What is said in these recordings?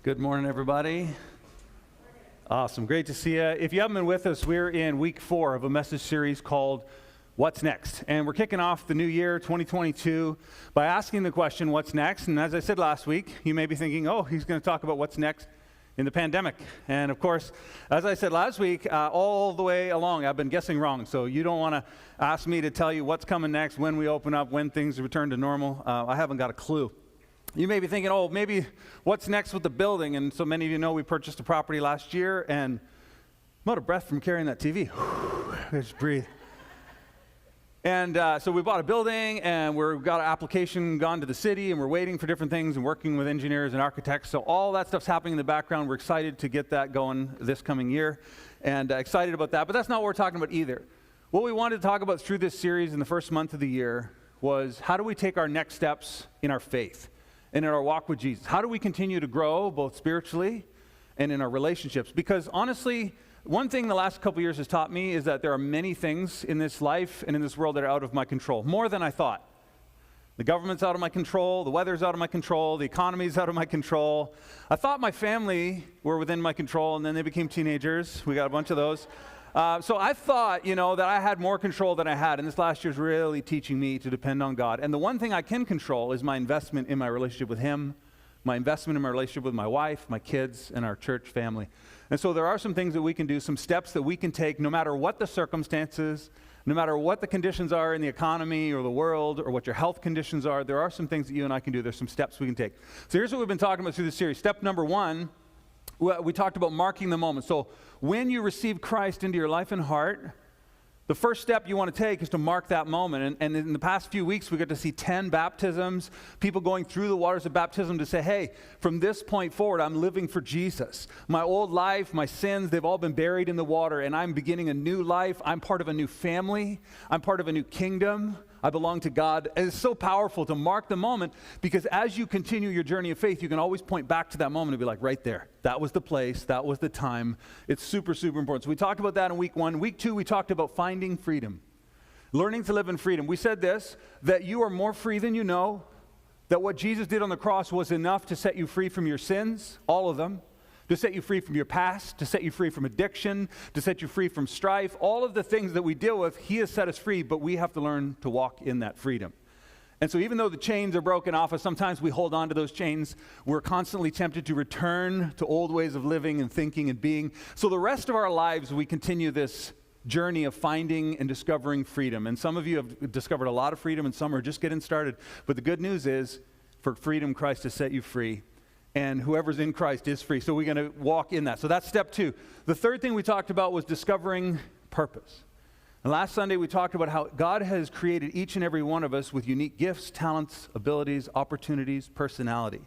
Good morning, everybody. Awesome. Great to see you. If you haven't been with us, we're in week 4 of a message series called What's Next? And we're kicking off the new year, 2022, by asking the question, what's next? And as I said last week, you may be thinking, oh, he's going to talk about what's next in the pandemic. And of course, as I said last week, all the way along, I've been guessing wrong. So you don't want to ask me to tell you what's coming next, when we open up, when things return to normal. I haven't got a clue. You may be thinking, oh, maybe what's next with the building? And so many of you know we purchased a property last year, and I'm out of breath from carrying that TV. Just breathe. And so we bought a building, and we've got an application gone to the city, and we're waiting for different things and working with engineers and architects. So all that stuff's happening in the background. We're excited to get that going this coming year, and excited about that. But that's not what we're talking about either. What we wanted to talk about through this series in the first month of the year was how do we take our next steps in our faith and in our walk with Jesus? How do we continue to grow both spiritually and in our relationships? Because honestly, one thing the last couple years has taught me is that there are many things in this life and in this world that are out of my control, more than I thought. The government's out of my control, the weather's out of my control, the economy's out of my control. I thought my family were within my control, and then they became teenagers. We got a bunch of those. So I thought, that I had more control than I had, and this last year's really teaching me to depend on God. And the one thing I can control is my investment in my relationship with Him, my investment in my relationship with my wife, my kids, and our church family. And so there are some things that we can do, some steps that we can take, no matter what the circumstances, no matter what the conditions are in the economy or the world, or what your health conditions are. There are some things that you and I can do. There's some steps we can take. So here's what we've been talking about through this series. Step number 1, we talked about marking the moment. So when you receive Christ into your life and heart, the first step you want to take is to mark that moment. And in the past few weeks, we got to see 10 baptisms, people going through the waters of baptism to say, hey, from this point forward, I'm living for Jesus. My old life, my sins, they've all been buried in the water, and I'm beginning a new life. I'm part of a new family. I'm part of a new kingdom. I belong to God. And it's so powerful to mark the moment, because as you continue your journey of faith, you can always point back to that moment and be like, right there. That was the place. That was the time. It's super, super important. So we talked about that in week 1. Week 2, we talked about finding freedom, learning to live in freedom. We said this, that you are more free than you know, that what Jesus did on the cross was enough to set you free from your sins, all of them, to set you free from your past, to set you free from addiction, to set you free from strife. All of the things that we deal with, He has set us free, but we have to learn to walk in that freedom. And so even though the chains are broken off us, sometimes we hold on to those chains. We're constantly tempted to return to old ways of living and thinking and being. So the rest of our lives, we continue this journey of finding and discovering freedom. And some of you have discovered a lot of freedom, and some are just getting started. But the good news is, for freedom, Christ has set you free. And whoever's in Christ is free. So we're going to walk in that. So that's step 2. The third thing we talked about was discovering purpose. And last Sunday we talked about how God has created each and every one of us with unique gifts, talents, abilities, opportunities, personality.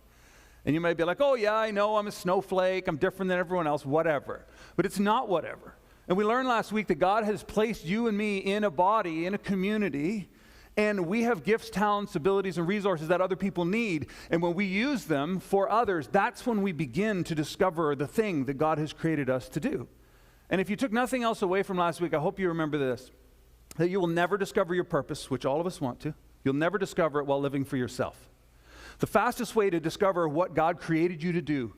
And you might be like, oh yeah, I know, I'm a snowflake, I'm different than everyone else, whatever. But it's not whatever. And we learned last week that God has placed you and me in a body, in a community, and we have gifts, talents, abilities, and resources that other people need. And when we use them for others, that's when we begin to discover the thing that God has created us to do. And if you took nothing else away from last week, I hope you remember this, that you will never discover your purpose, which all of us want to. You'll never discover it while living for yourself. The fastest way to discover what God created you to do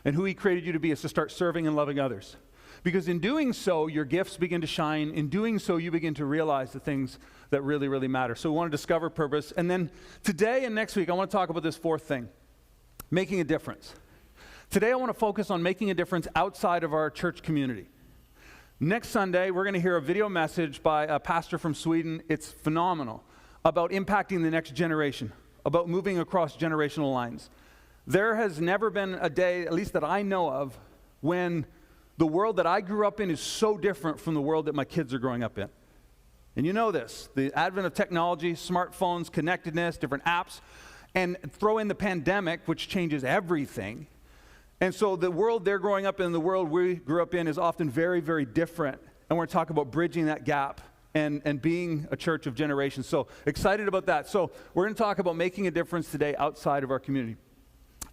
and who He created you to be is to start serving and loving others. Because in doing so, your gifts begin to shine. In doing so, you begin to realize the things that really, really matter. So we want to discover purpose. And then today and next week, I want to talk about this fourth thing, making a difference. Today, I want to focus on making a difference outside of our church community. Next Sunday, we're going to hear a video message by a pastor from Sweden. It's phenomenal, about impacting the next generation, about moving across generational lines. There has never been a day, at least that I know of, when the world that I grew up in is so different from the world that my kids are growing up in. And you know this, the advent of technology, smartphones, connectedness, different apps, and throw in the pandemic, which changes everything. And so the world they're growing up in, the world we grew up in, is often very, very different. And we're going to talk about bridging that gap and being a church of generations. So excited about that. So we're going to talk about making a difference today outside of our community.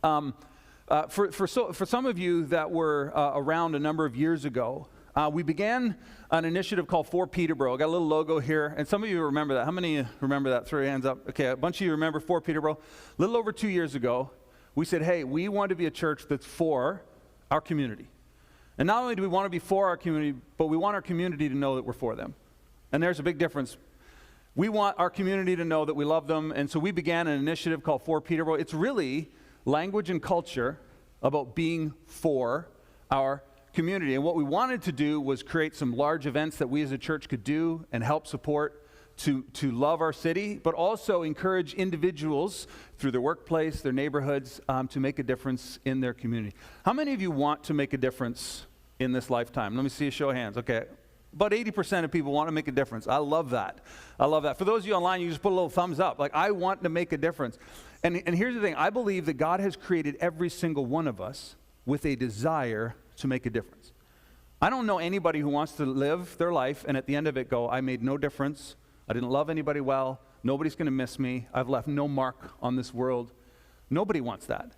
For some of you that were around a number of years ago, we began an initiative called For Peterborough. I got a little logo here, and some of you remember that. How many of you remember that? Throw your hands up. Okay, a bunch of you remember For Peterborough. A little over 2 years ago, we said, hey, we want to be a church that's for our community. And not only do we want to be for our community, but we want our community to know that we're for them. And there's a big difference. We want our community to know that we love them, and so we began an initiative called For Peterborough. It's really language and culture about being for our community. And what we wanted to do was create some large events that we as a church could do and help support to love our city, but also encourage individuals through their workplace, their neighborhoods, to make a difference in their community. How many of you want to make a difference in this lifetime? Let me see a show of hands. Okay. About 80% of people want to make a difference. I love that. I love that. For those of you online, you just put a little thumbs up. Like, I want to make a difference. And here's the thing. I believe that God has created every single one of us with a desire to make a difference. I don't know anybody who wants to live their life and at the end of it go, I made no difference. I didn't love anybody well. Nobody's going to miss me. I've left no mark on this world. Nobody wants that.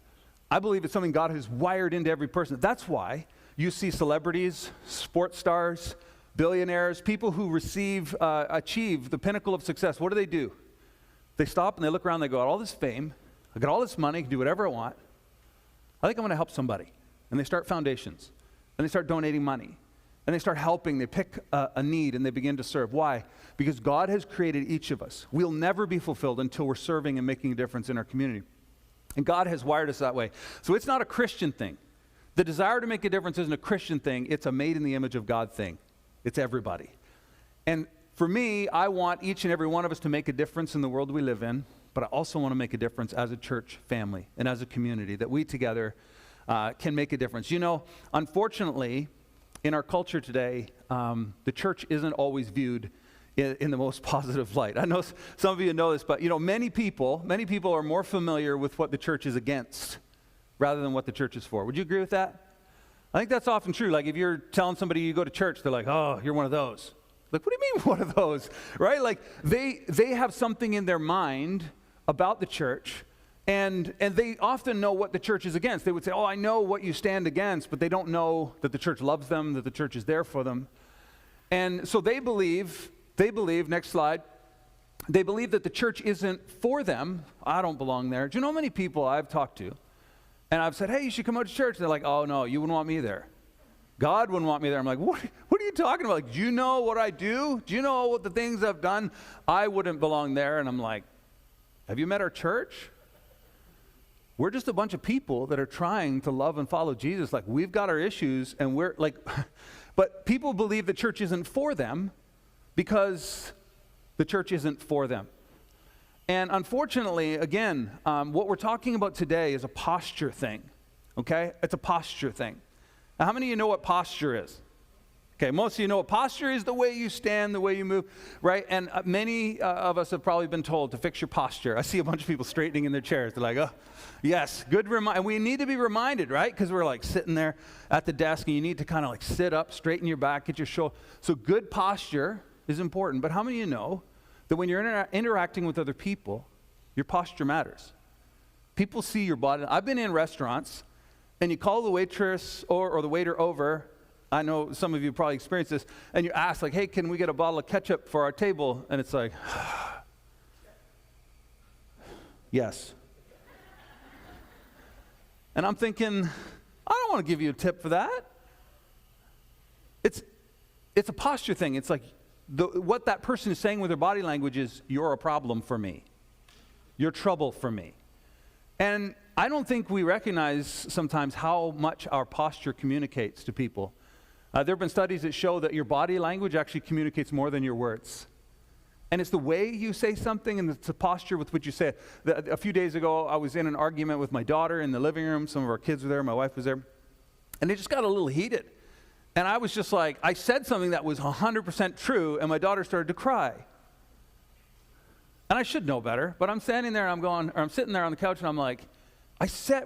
I believe it's something God has wired into every person. That's why you see celebrities, sports stars, billionaires, people who achieve the pinnacle of success. What do? They stop and they look around and they go, all this fame, I got all this money, I can do whatever I want. I think I'm going to help somebody. And they start foundations. And they start donating money. And they start helping. They pick a need and they begin to serve. Why? Because God has created each of us. We'll never be fulfilled until we're serving and making a difference in our community. And God has wired us that way. So it's not a Christian thing. The desire to make a difference isn't a Christian thing. It's a made in the image of God thing. It's everybody. And for me, I want each and every one of us to make a difference in the world we live in, but I also want to make a difference as a church family and as a community, that we together can make a difference. You know, unfortunately, in our culture today, the church isn't always viewed in the most positive light. I know some of you know this, but you know, many people are more familiar with what the church is against rather than what the church is for. Would you agree with that? I think that's often true. Like if you're telling somebody you go to church, they're like, oh, you're one of those. Like, what do you mean one of those? Right? Like they have something in their mind about the church, and they often know what the church is against. They would say, oh, I know what you stand against, but they don't know that the church loves them, that the church is there for them. And so they believe, next slide, they believe that the church isn't for them. I don't belong there. Do you know how many people I've talked to? And I've said, hey, you should come out to church. They're like, oh, no, you wouldn't want me there. God wouldn't want me there. I'm like, what are you talking about? Like, do you know what I do? Do you know what the things I've done? I wouldn't belong there. And I'm like, have you met our church? We're just a bunch of people that are trying to love and follow Jesus. Like, we've got our issues, and we're like, but people believe the church isn't for them because the church isn't for them. And unfortunately, again, what we're talking about today is a posture thing, okay? It's a posture thing. Now, how many of you know what posture is? Okay, most of you know what posture is: the way you stand, the way you move, right? And many of us have probably been told to fix your posture. I see a bunch of people straightening in their chairs. They're like, oh, yes, good reminder. And we need to be reminded, right? Because we're like sitting there at the desk, and you need to kind of like sit up, straighten your back, get your shoulder. So good posture is important. But how many of you know that when you're interacting with other people, your posture matters? People see your body. I've been in restaurants, and you call the waitress or the waiter over. I know some of you probably experienced this, and you ask, like, hey, can we get a bottle of ketchup for our table? And it's like, yes. And I'm thinking, I don't want to give you a tip for that. It's a posture thing. It's like what that person is saying with their body language is, you're a problem for me. You're trouble for me. And I don't think we recognize sometimes how much our posture communicates to people. There have been studies that show that your body language actually communicates more than your words. And it's the way you say something, and it's the posture with which you say it. A few days ago, I was in an argument with my daughter in the living room. Some of our kids were there. My wife was there. And it just got a little heated. And I was just like, I said something that was 100% true, and my daughter started to cry. And I should know better, but I'm standing there, and I'm sitting there on the couch, and I'm like,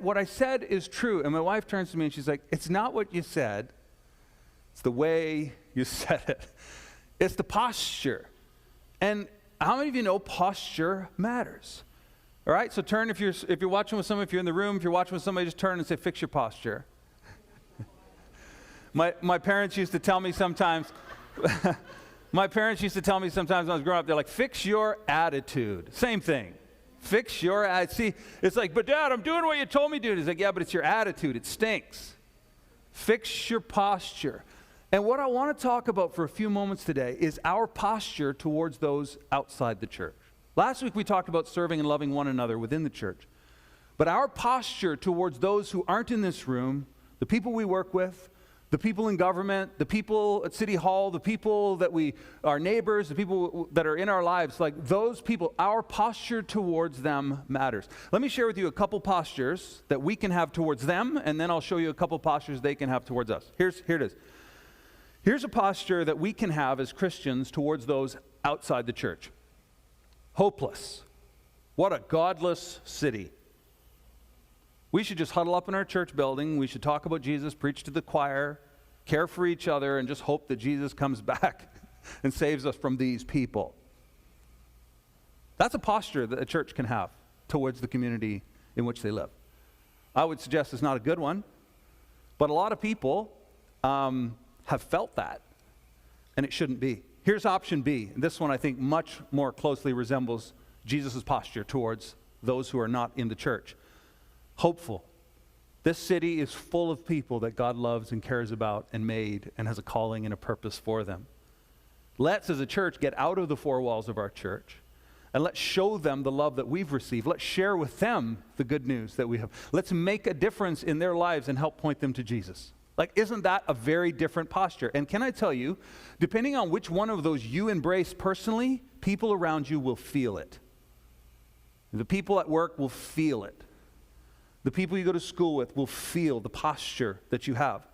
what I said is true. And my wife turns to me, and she's like, it's not what you said. It's the way you said it. It's the posture. And how many of you know posture matters? All right, so turn if you're watching with someone, if you're in the room, if you're watching with somebody, just turn and say, fix your posture. My parents used to tell me sometimes, when I was growing up, they're like, fix your attitude. Same thing. Fix your attitude. See, it's like, but Dad, I'm doing what you told me to do. He's like, yeah, but it's your attitude. It stinks. Fix your posture. And what I want to talk about for a few moments today is our posture towards those outside the church. Last week we talked about serving and loving one another within the church. But our posture towards those who aren't in this room, the people we work with, the people in government, the people at City Hall, the people that our neighbors, the people that are in our lives, like those people, our posture towards them matters. Let me share with you a couple postures that we can have towards them, and then I'll show you a couple postures they can have towards us. Here it is. Here's a posture that we can have as Christians towards those outside the church. Hopeless. What a godless city. We should just huddle up in our church building. We should talk about Jesus, preach to the choir, care for each other, and just hope that Jesus comes back and saves us from these people. That's a posture that a church can have towards the community in which they live. I would suggest it's not a good one, but a lot of people have felt that, and it shouldn't be. Here's option B. This one I think much more closely resembles Jesus' posture towards those who are not in the church. Hopeful. This city is full of people that God loves and cares about and made and has a calling and a purpose for them. Let's, as a church, get out of the four walls of our church and let's show them the love that we've received. Let's share with them the good news that we have. Let's make a difference in their lives and help point them to Jesus. Like, isn't that a very different posture? And can I tell you, depending on which one of those you embrace personally, people around you will feel it. The people at work will feel it. The people you go to school with will feel the posture that you have.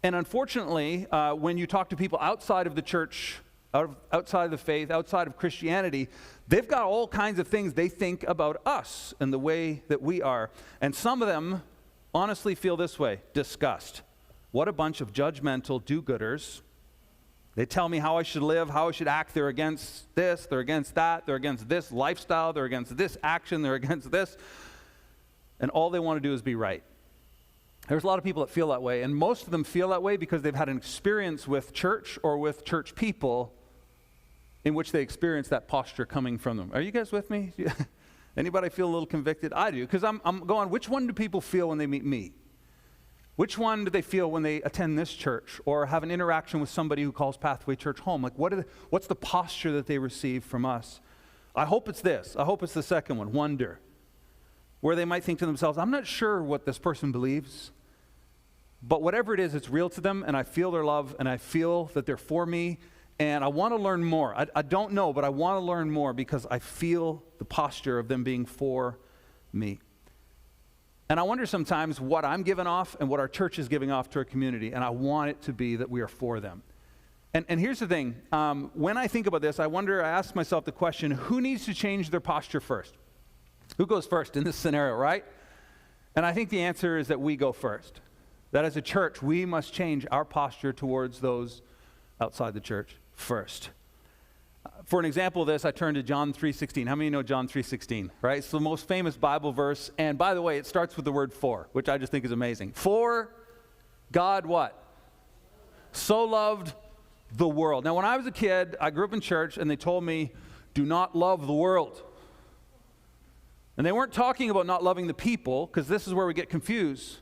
And unfortunately, when you talk to people outside of the church, outside of the faith, outside of Christianity, they've got all kinds of things they think about us and the way that we are. And some of them honestly feel this way: disgust. What a bunch of judgmental do-gooders. They tell me how I should live, how I should act. They're against this, they're against that, they're against this lifestyle, they're against this action, they're against this. And all they want to do is be right. There's a lot of people that feel that way, and most of them feel that way because they've had an experience with church or with church people in which they experience that posture coming from them. Are you guys with me? Anybody feel a little convicted? I do, because I'm going, which one do people feel when they meet me? Which one do they feel when they attend this church or have an interaction with somebody who calls Pathway Church home? Like, what's the posture that they receive from us? I hope it's this. I hope it's the second one, wonder. Where they might think to themselves, I'm not sure what this person believes, but whatever it is, it's real to them, and I feel their love, and I feel that they're for me, and I want to learn more. I don't know, but I want to learn more because I feel the posture of them being for me. And I wonder sometimes what I'm giving off and what our church is giving off to our community, and I want it to be that we are for them. And here's the thing. When I think about this, I ask myself the question, who needs to change their posture first? Who goes first in this scenario, right? And I think the answer is that we go first. That as a church, we must change our posture towards those outside the church first. For an example of this, I turn to John 3:16. How many know John 3:16, right? It's the most famous Bible verse. And by the way, it starts with the word for, which I just think is amazing. For God what? So loved the world. Now, when I was a kid, I grew up in church, and they told me, do not love the world. And they weren't talking about not loving the people, because this is where we get confused.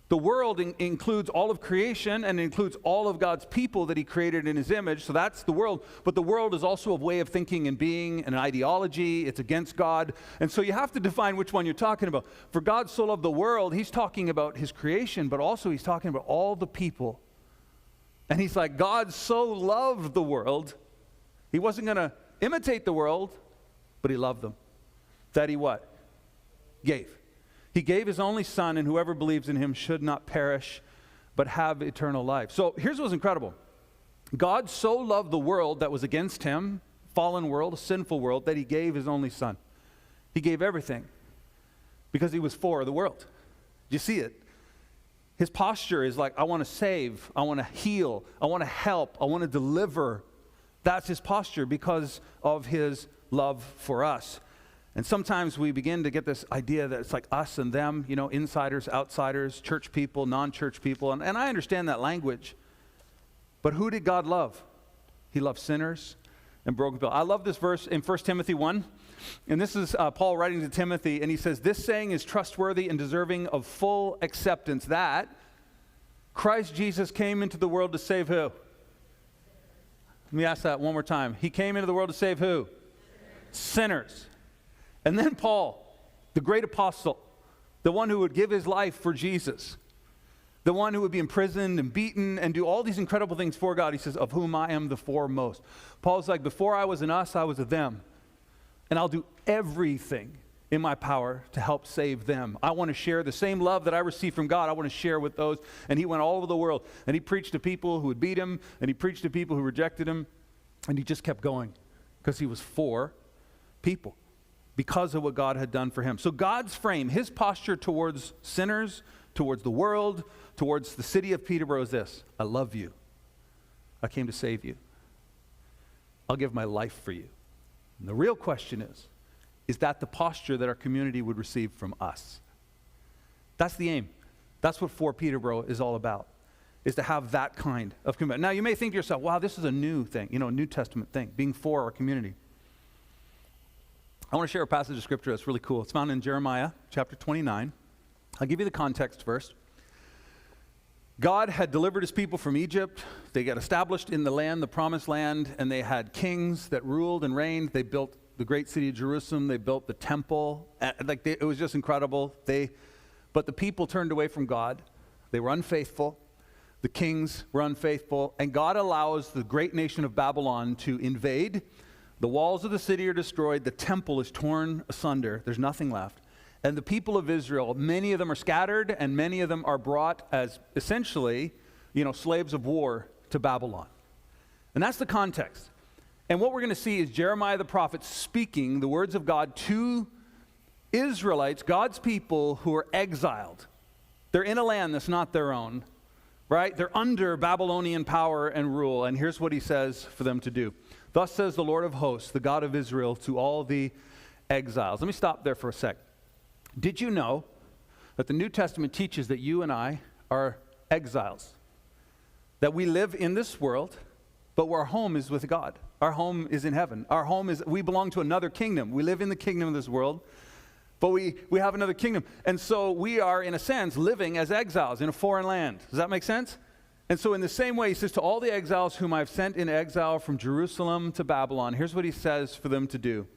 The world includes all of creation and includes all of God's people that he created in his image, so that's the world. But the world is also a way of thinking and being, an ideology. It's against God. And so you have to define which one you're talking about. For God so loved the world, he's talking about his creation, but also he's talking about all the people. And he's like, God so loved the world, he wasn't going to imitate the world, but he loved them. That he what? Gave. He gave his only son, and whoever believes in him should not perish, but have eternal life. So here's what's incredible. God so loved the world that was against him, fallen world, a sinful world, that he gave his only son. He gave everything because he was for the world. You see it? His posture is like, I want to save, I want to heal, I want to help, I want to deliver. That's his posture because of his love for us. And sometimes we begin to get this idea that it's like us and them, you know, insiders, outsiders, church people, non-church people. And I understand that language. But who did God love? He loved sinners and broken people. I love this verse in 1 Timothy 1. And this is Paul writing to Timothy, and he says, this saying is trustworthy and deserving of full acceptance, that Christ Jesus came into the world to save who? Let me ask that one more time. He came into the world to save who? Sinners. And then Paul, the great apostle, the one who would give his life for Jesus, the one who would be imprisoned and beaten and do all these incredible things for God, he says, of whom I am the foremost. Paul's like, before I was an us, I was a them. And I'll do everything in my power to help save them. I want to share the same love that I received from God. I want to share with those. And he went all over the world. And he preached to people who would beat him. And he preached to people who rejected him. And he just kept going because he was for people, because of what God had done for him. So God's frame, his posture towards sinners, towards the world, towards the city of Peterborough is this: I love you. I came to save you. I'll give my life for you. And the real question is that the posture that our community would receive from us? That's the aim. That's what For Peterborough is all about, is to have that kind of commitment. Now you may think to yourself, wow, this is a new thing, a New Testament thing, being for our community. I want to share a passage of scripture that's really cool. It's found in Jeremiah chapter 29. I'll give you the context first. God had delivered his people from Egypt. They got established in the land, the promised land, and they had kings that ruled and reigned. They built the great city of Jerusalem. They built the temple. It was just incredible. But the people turned away from God. They were unfaithful. The kings were unfaithful. And God allows the great nation of Babylon to invade. The walls of the city are destroyed. The temple is torn asunder. There's nothing left. And the people of Israel, many of them are scattered, and many of them are brought as essentially, slaves of war to Babylon. And that's the context. And what we're going to see is Jeremiah the prophet speaking the words of God to Israelites, God's people who are exiled. They're in a land that's not their own, right? They're under Babylonian power and rule. And here's what he says for them to do. Thus says the Lord of hosts, the God of Israel, to all the exiles. Let me stop there for a sec. Did you know that the New Testament teaches that you and I are exiles? That we live in this world, but our home is with God. Our home is in heaven. We belong to another kingdom. We live in the kingdom of this world, but we have another kingdom. And so we are, in a sense, living as exiles in a foreign land. Does that make sense? And so in the same way, he says, to all the exiles whom I've sent in exile from Jerusalem to Babylon, here's what he says for them to do.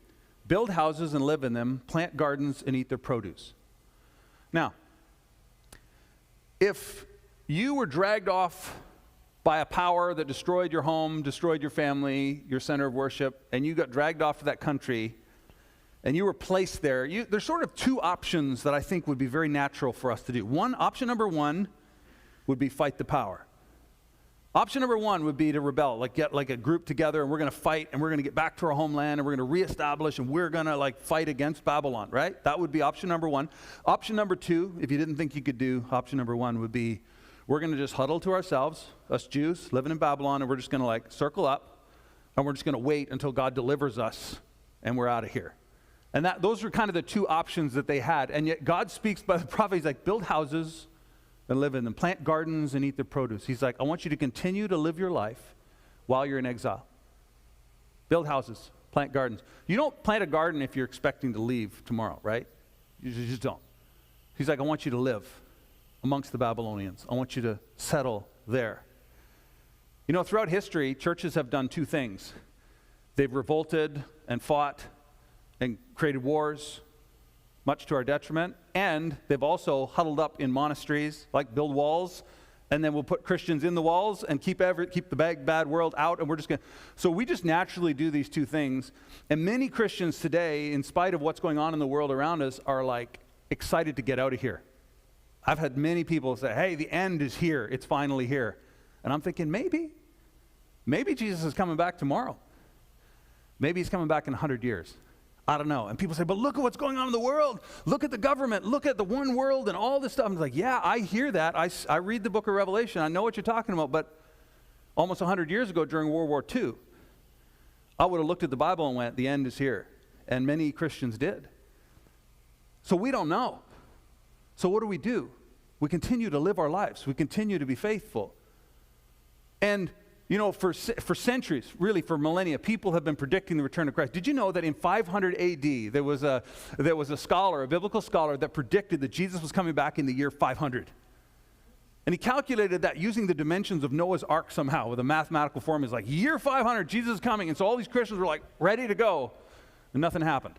Build houses and live in them, plant gardens and eat their produce. Now, if you were dragged off by a power that destroyed your home, destroyed your family, your center of worship, and you got dragged off to that country, and you were placed there, there's sort of two options that I think would be very natural for us to do. Option number one would be fight the power. Option number one would be to rebel, get a group together, and we're going to fight, and we're going to get back to our homeland, and we're going to reestablish, and we're going to fight against Babylon, right? That would be option number one. Option number two, if you didn't think you could do option number one, would be we're going to just huddle to ourselves, us Jews living in Babylon, and we're just going to circle up, and we're just going to wait until God delivers us, and we're out of here. And those are kind of the two options that they had. And yet God speaks by the prophet. He's like, build houses and live in them. Plant gardens and eat their produce. He's like, I want you to continue to live your life while you're in exile. Build houses, plant gardens. You don't plant a garden if you're expecting to leave tomorrow, right? You just don't. He's like, I want you to live amongst the Babylonians. I want you to settle there. Throughout history, churches have done two things. They've revolted and fought and created wars, much to our detriment, and they've also huddled up in monasteries, build walls, and then we'll put Christians in the walls and keep the bad world out, and we're just going to... So we just naturally do these two things, and many Christians today, in spite of what's going on in the world around us, are excited to get out of here. I've had many people say, hey, the end is here, it's finally here. And I'm thinking, maybe Jesus is coming back tomorrow. Maybe he's coming back in 100 years. I don't know. And people say, but look at what's going on in the world. Look at the government. Look at the one world and all this stuff. I'm like, yeah, I hear that. I read the book of Revelation. I know what you're talking about. But almost 100 years ago during World War II, I would have looked at the Bible and went, the end is here. And many Christians did. So we don't know. So what do? We continue to live our lives. We continue to be faithful. And You know, for centuries, really for millennia, people have been predicting the return of Christ. Did you know that in 500 AD, there was a scholar, a biblical scholar, that predicted that Jesus was coming back in the year 500? And he calculated that using the dimensions of Noah's Ark somehow, with a mathematical formula. It's like, year 500, Jesus is coming. And so all these Christians were like, ready to go, and nothing happened.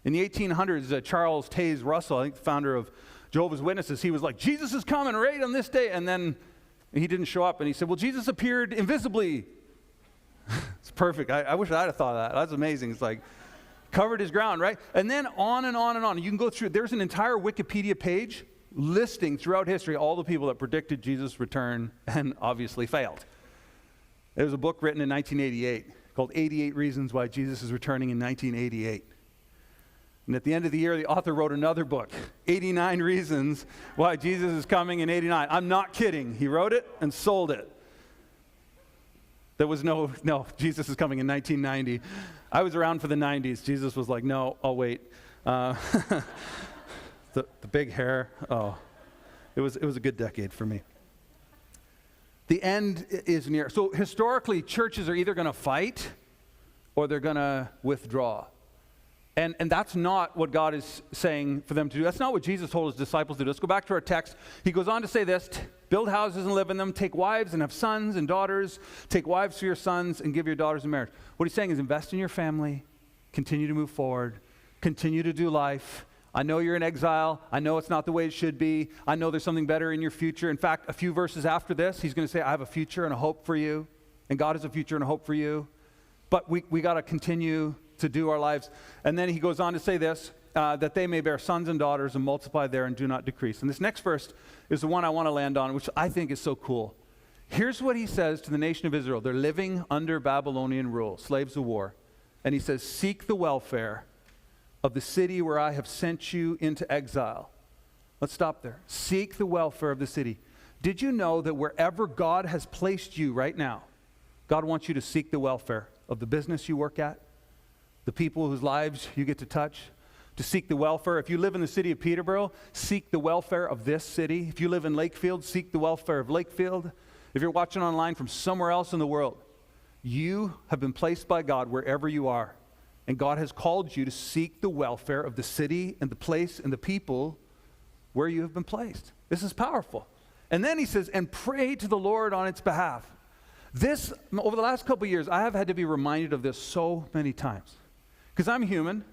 In the 1800s, Charles Taze Russell, I think the founder of Jehovah's Witnesses, he was like, Jesus is coming right on this day, and then he didn't show up, and he said, well, Jesus appeared invisibly. It's perfect. I wish I'd have thought of that. That's amazing. It's like, covered his ground, right? And then on and on and on. You can go through, there's an entire Wikipedia page listing throughout history all the people that predicted Jesus' return and obviously failed. There was a book written in 1988 called 88 Reasons Why Jesus is Returning in 1988. And at the end of the year, the author wrote another book, 89 Reasons Why Jesus is Coming in 89. I'm not kidding. He wrote it and sold it. There was no, Jesus is coming in 1990. I was around for the 90s. Jesus was like, no, I'll wait. The big hair, it was a good decade for me. The end is near. So historically, churches are either going to fight or they're going to withdraw. And that's not what God is saying for them to do. That's not what Jesus told his disciples to do. Let's go back to our text. He goes on to say this, build houses and live in them, take wives and have sons and daughters, take wives for your sons and give your daughters in marriage. What he's saying is invest in your family, continue to move forward, continue to do life. I know you're in exile. I know it's not the way it should be. I know there's something better in your future. In fact, a few verses after this, he's going to say, I have a future and a hope for you. And God has a future and a hope for you. But we got to continue to do our lives. And then he goes on to say this, that they may bear sons and daughters and multiply there and do not decrease. And this next verse is the one I want to land on, which I think is so cool. Here's what he says to the nation of Israel. They're living under Babylonian rule, slaves of war. And he says, seek the welfare of the city where I have sent you into exile. Let's stop there. Seek the welfare of the city. Did you know that wherever God has placed you right now, God wants you to seek the welfare of the business you work at, the people whose lives you get to touch, to seek the welfare. If you live in the city of Peterborough, seek the welfare of this city. If you live in Lakefield, seek the welfare of Lakefield. If you're watching online from somewhere else in the world, you have been placed by God wherever you are. And God has called you to seek the welfare of the city and the place and the people where you have been placed. This is powerful. And then he says, and pray to the Lord on its behalf. This, over the last couple of years, I have had to be reminded of this so many times. Because I'm human,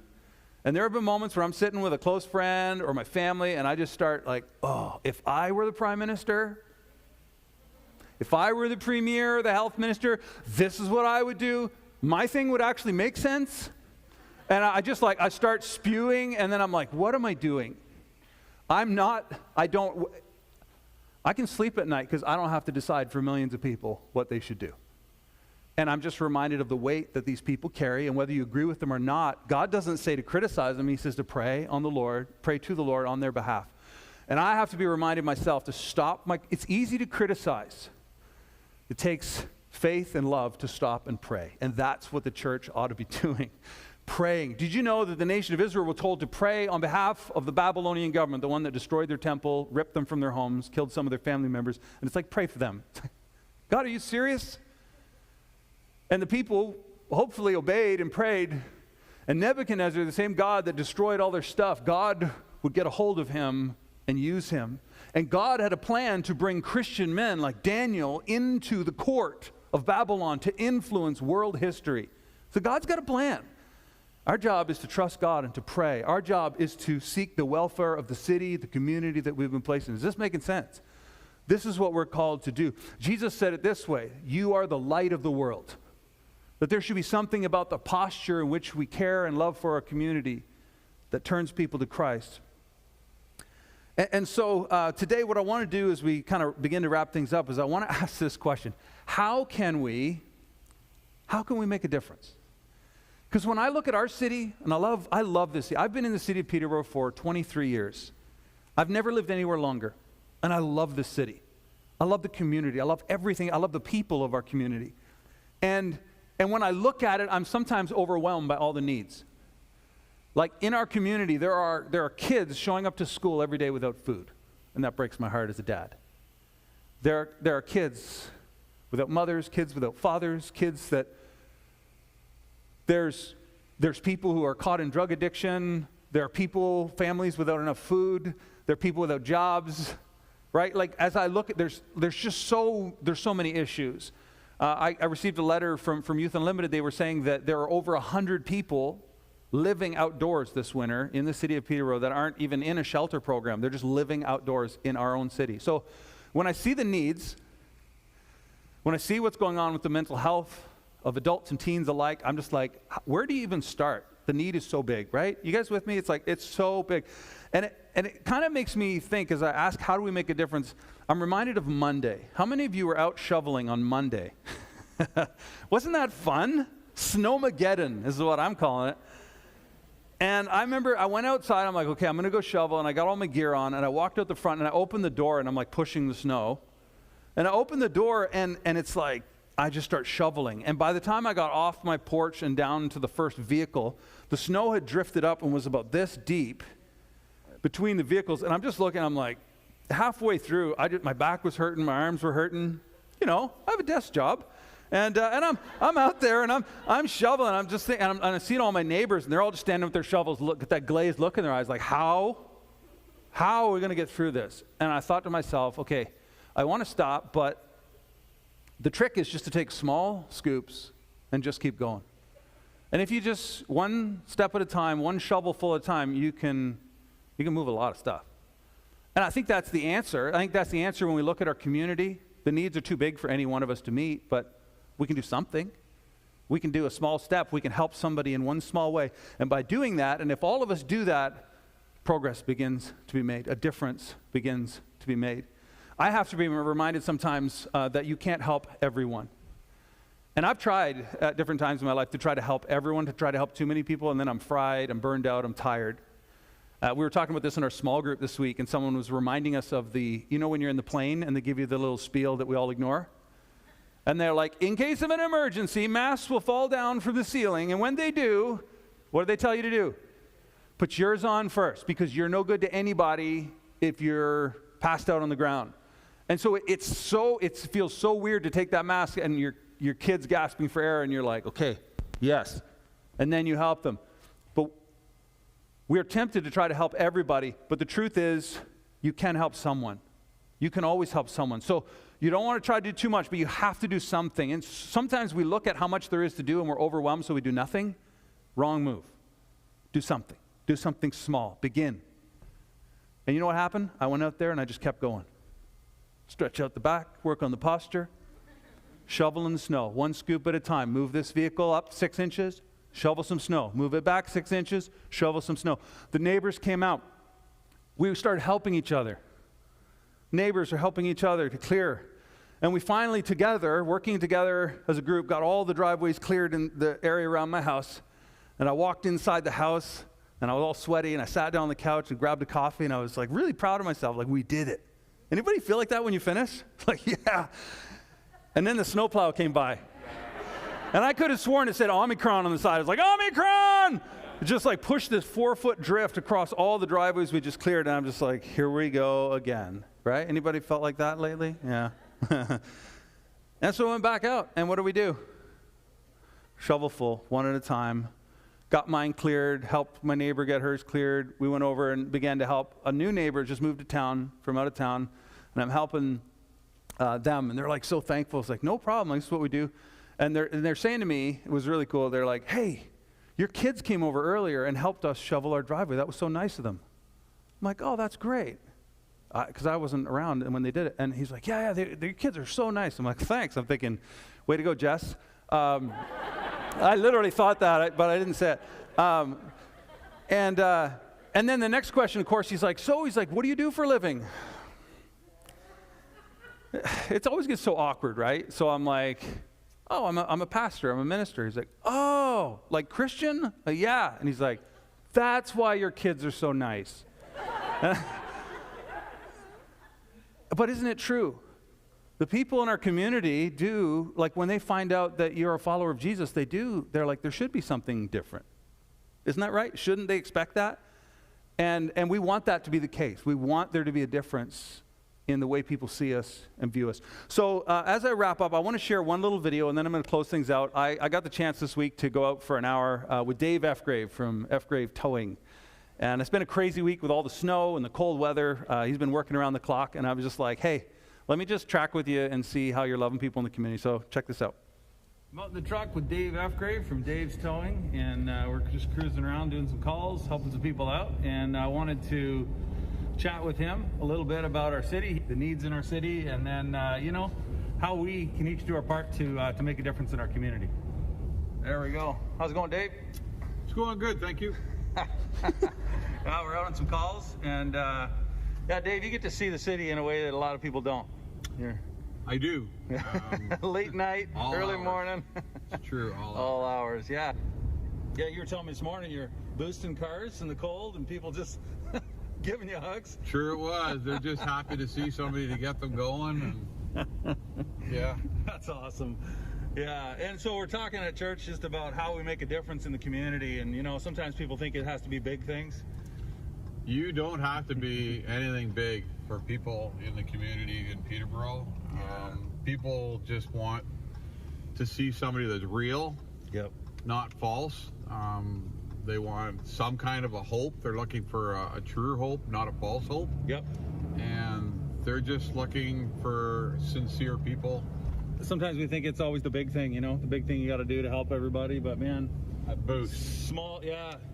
and there have been moments where I'm sitting with a close friend or my family, and I just start like, oh, if I were the prime minister, if I were the premier or the health minister, this is what I would do. My thing would actually make sense. And I start spewing, and then I'm like, what am I doing? I can sleep at night because I don't have to decide for millions of people what they should do. And I'm just reminded of the weight that these people carry, and whether you agree with them or not, God doesn't say to criticize them. He says to pray to the Lord on their behalf. And I have to be reminded myself to stop. It's easy to criticize. It takes faith and love to stop and pray. And that's what the church ought to be doing. Praying. Did you know that the nation of Israel were told to pray on behalf of the Babylonian government, the one that destroyed their temple, ripped them from their homes, killed some of their family members? And it's like, pray for them. God, are you serious? And the people hopefully obeyed and prayed. And Nebuchadnezzar, the same God that destroyed all their stuff, God would get a hold of him and use him. And God had a plan to bring Christian men like Daniel into the court of Babylon to influence world history. So God's got a plan. Our job is to trust God and to pray. Our job is to seek the welfare of the city, the community that we've been placed in. Is this making sense? This is what we're called to do. Jesus said it this way, you are the light of the world. That there should be something about the posture in which we care and love for our community that turns people to Christ. And so today what I want to do as we kind of begin to wrap things up is I want to ask this question. How can we make a difference? Because when I look at our city, and I love this city. I've been in the city of Peterborough for 23 years. I've never lived anywhere longer. And I love this city. I love the community. I love everything. I love the people of our community. And when I look at it, I'm sometimes overwhelmed by all the needs. Like in our community, there are kids showing up to school every day without food. And that breaks my heart as a dad. There are kids without mothers, kids without fathers, kids that there's people who are caught in drug addiction. There are families without enough food. There are people without jobs, right? Like as I look at, there's so many issues. I received a letter from Youth Unlimited. They were saying that there are over 100 people living outdoors this winter in the city of Peterborough that aren't even in a shelter program. They're just living outdoors in our own city. So when I see the needs, when I see what's going on with the mental health of adults and teens alike, I'm just like, where do you even start? The need is so big, right? You guys with me? It's like, it's so big. And it kind of makes me think, as I ask, how do we make a difference? I'm reminded of Monday. How many of you were out shoveling on Monday? Wasn't that fun? Snowmageddon is what I'm calling it. And I remember I went outside. I'm like, okay, I'm going to go shovel. And I got all my gear on. And I walked out the front. And I opened the door. And I'm like pushing the snow. And I opened the door. And it's like, I just start shoveling. And by the time I got off my porch and down to the first vehicle, the snow had drifted up and was about this deep between the vehicles. And I'm just looking. I'm like, halfway through, my back was hurting. My arms were hurting. You know, I have a desk job. And I'm out there, and I'm shoveling. I'm just thinking, and I'm seeing all my neighbors, and they're all just standing with their shovels, look at that glazed look in their eyes, like, how are we going to get through this? And I thought to myself, okay, I want to stop, but the trick is just to take small scoops and just keep going. And if you just one step at a time, one shovel full at a time, you can move a lot of stuff. And I think that's the answer. I think that's the answer when we look at our community. The needs are too big for any one of us to meet, but we can do something. We can do a small step. We can help somebody in one small way. And by doing that, and if all of us do that, progress begins to be made. A difference begins to be made. I have to be reminded sometimes that you can't help everyone. And I've tried at different times in my life to try to help everyone, to try to help too many people, and then I'm fried, I'm burned out, I'm tired. We were talking about this in our small group this week, and someone was reminding us of when you're in the plane and they give you the little spiel that we all ignore? And they're like, in case of an emergency, masks will fall down from the ceiling, and when they do, what do they tell you to do? Put yours on first, because you're no good to anybody if you're passed out on the ground. And so it feels so weird to take that mask and your kid's gasping for air, and you're like, okay, yes. And then you help them. But we're tempted to try to help everybody, but the truth is, you can help someone. You can always help someone. So you don't want to try to do too much, but you have to do something. And sometimes we look at how much there is to do and we're overwhelmed, so we do nothing. Wrong move. Do something. Do something small. Begin. And you know what happened? I went out there and I just kept going. Stretch out the back, work on the posture, shovel in the snow, one scoop at a time. Move this vehicle up 6 inches, shovel some snow. Move it back 6 inches, shovel some snow. The neighbors came out. We started helping each other. Neighbors are helping each other to clear. And we finally together, working together as a group, got all the driveways cleared in the area around my house. And I walked inside the house, and I was all sweaty, and I sat down on the couch and grabbed a coffee, and I was like really proud of myself, like we did it. Anybody feel like that when you finish? Like, yeah. And then the snowplow came by. And I could have sworn it said Omicron on the side. I was like, Omicron! It just like pushed this 4-foot drift across all the driveways we just cleared, and I'm just like, here we go again. Right? Anybody felt like that lately? Yeah. And so I went back out, and what do? Shovel full, one at a time. Got mine cleared, helped my neighbor get hers cleared. We went over and began to help a new neighbor just moved to town from out of town, and I'm helping them, and they're like so thankful. It's like, no problem, like, this is what we do. And they're saying to me, it was really cool, they're like, hey, your kids came over earlier and helped us shovel our driveway. That was so nice of them. I'm like, oh, that's great. Because I wasn't around when they did it. And he's like, yeah, their kids are so nice. I'm like, thanks. I'm thinking, way to go, Jess. I literally thought that, but I didn't say it. And then the next question, of course, he's like, what do you do for a living? It always gets so awkward, right? So I'm like, oh, I'm a pastor. I'm a minister. He's like, oh, like Christian? Yeah. And he's like, that's why your kids are so nice. But isn't it true? The people in our community do, like when they find out that you're a follower of Jesus, they're like, there should be something different. Isn't that right? Shouldn't they expect that? And we want that to be the case. We want there to be a difference in the way people see us and view us. So as I wrap up, I want to share one little video, and then I'm going to close things out. I got the chance this week to go out for an hour with Dave Fgrave from Fgrave Towing. And it's been a crazy week with all the snow and the cold weather. He's been working around the clock, and I was just like, hey, let me just track with you and see how you're loving people in the community. So check this out. I'm out in the truck with Dave Fgrave from Dave's Towing, and we're just cruising around doing some calls, helping some people out. And I wanted to chat with him a little bit about our city, the needs in our city, and then, how we can each do our part to make a difference in our community. There we go. How's it going, Dave? It's going good, thank you. Well, we're out on some calls, and Dave, you get to see the city in a way that a lot of people don't. Here. I do. Late night, early hours. Morning. It's true, all hours, yeah. Yeah, you were telling me this morning you're boosting cars in the cold and people just giving you hugs. Sure it was. They're just happy to see somebody to get them going. And yeah. That's awesome. Yeah, and so we're talking at church just about how we make a difference in the community. And, sometimes people think it has to be big things. You don't have to be anything big for people in the community in Peterborough. Yeah. People just want to see somebody that's real, Yep. not false. They want some kind of a hope. They're looking for a true hope, not a false hope. Yep. And they're just looking for sincere people. Sometimes we think it's always the big thing, the big thing you got to do to help everybody. But man, A boost. small,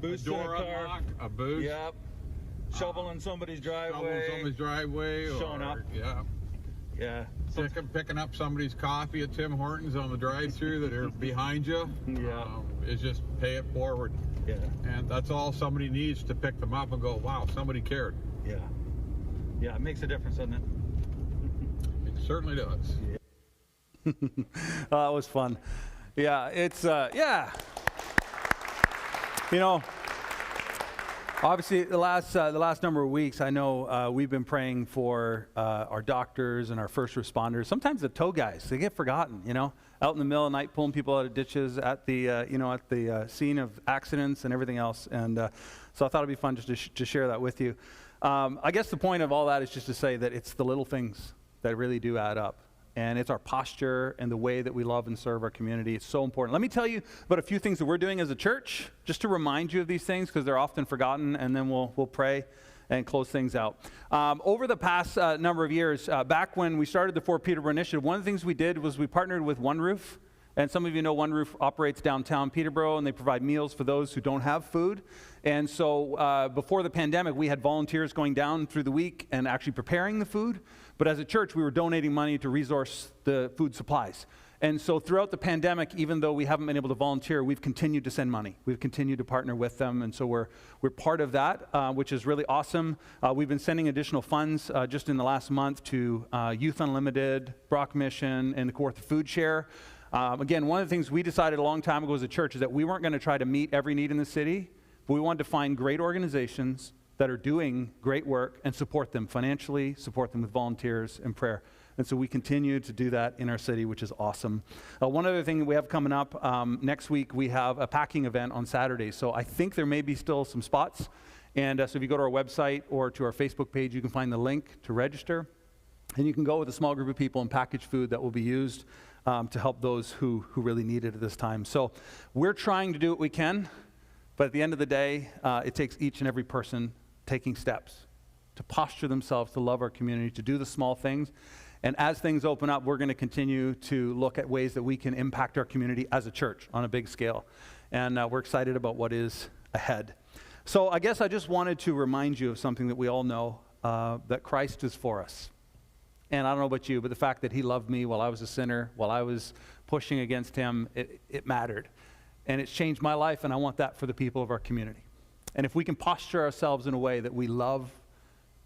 boost A in a door car. unlock, a boost. Yep. Shoveling somebody's driveway. Shoveling somebody's driveway. Showing up. Yeah. Yeah. Picking up somebody's coffee at Tim Hortons on the drive-through that are behind you. Yeah. Is just pay it forward. Yeah. And that's all somebody needs to pick them up and go, wow, somebody cared. Yeah. Yeah, it makes a difference, doesn't it? It certainly does. Yeah. That was fun. Yeah, it's, obviously the last number of weeks, I know we've been praying for our doctors and our first responders. Sometimes the tow guys, they get forgotten, out in the middle of the night pulling people out of ditches at the scene of accidents and everything else. And so I thought it'd be fun just to share that with you. I guess the point of all that is just to say that it's the little things that really do add up. And it's our posture and the way that we love and serve our community. It's so important. Let me tell you about a few things that we're doing as a church, just to remind you of these things, because they're often forgotten, and then we'll pray and close things out. Over the past number of years, back when we started the For Peterborough Initiative, one of the things we did was we partnered with One Roof. And some of you know One Roof operates downtown Peterborough, and they provide meals for those who don't have food. And so before the pandemic, we had volunteers going down through the week and actually preparing the food. But as a church, we were donating money to resource the food supplies. And so throughout the pandemic, even though we haven't been able to volunteer, we've continued to send money. We've continued to partner with them, and so we're part of that, which is really awesome. We've been sending additional funds just in the last month to Youth Unlimited, Brock Mission, and the Kawartha Food Share. Again, one of the things we decided a long time ago as a church is that we weren't going to try to meet every need in the city, but we wanted to find great organizations that are doing great work and support them financially, support them with volunteers and prayer. And so we continue to do that in our city, which is awesome. One other thing we have coming up, next week we have a packing event on Saturday. So I think there may be still some spots. And so if you go to our website or to our Facebook page, you can find the link to register. And you can go with a small group of people and package food that will be used to help those who really need it at this time. So we're trying to do what we can, but at the end of the day, it takes each and every person taking steps to posture themselves to love our community, to do the small things. And as things open up, we're going to continue to look at ways that we can impact our community as a church on a big scale. And we're excited about what is ahead. So I guess I just wanted to remind you of something that we all know, that Christ is for us. And I don't know about you, but the fact that he loved me while I was a sinner, while I was pushing against him, it mattered. And it's changed my life, and I want that for the people of our community. And if we can posture ourselves in a way that we love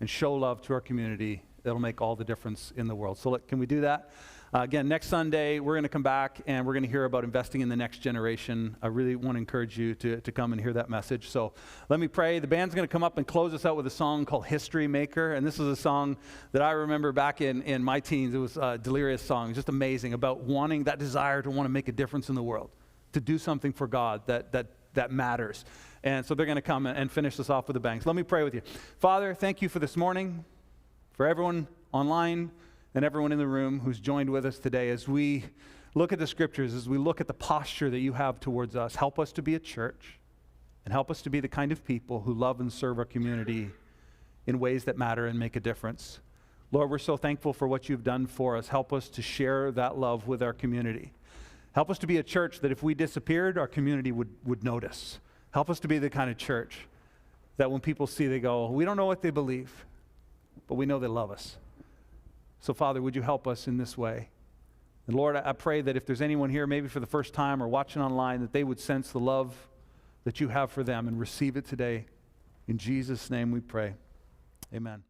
and show love to our community, that'll make all the difference in the world. So can we do that? Again, next Sunday, we're going to come back and we're going to hear about investing in the next generation. I really want to encourage you to come and hear that message. So let me pray. The band's going to come up and close us out with a song called History Maker. And this is a song that I remember back in my teens. It was a delirious song, just amazing, about wanting that desire to want to make a difference in the world, to do something for God that matters. And so they're going to come and finish this off with a bang. So let me pray with you. Father, thank you for this morning, for everyone online and everyone in the room who's joined with us today, as we look at the scriptures, as we look at the posture that you have towards us, help us to be a church and help us to be the kind of people who love and serve our community in ways that matter and make a difference. Lord, we're so thankful for what you've done for us. Help us to share that love with our community. Help us to be a church that if we disappeared, our community would notice. Help us to be the kind of church that when people see, they go, we don't know what they believe, but we know they love us. So, Father, would you help us in this way? And Lord, I pray that if there's anyone here, maybe for the first time or watching online, that they would sense the love that you have for them and receive it today. In Jesus' name we pray. Amen.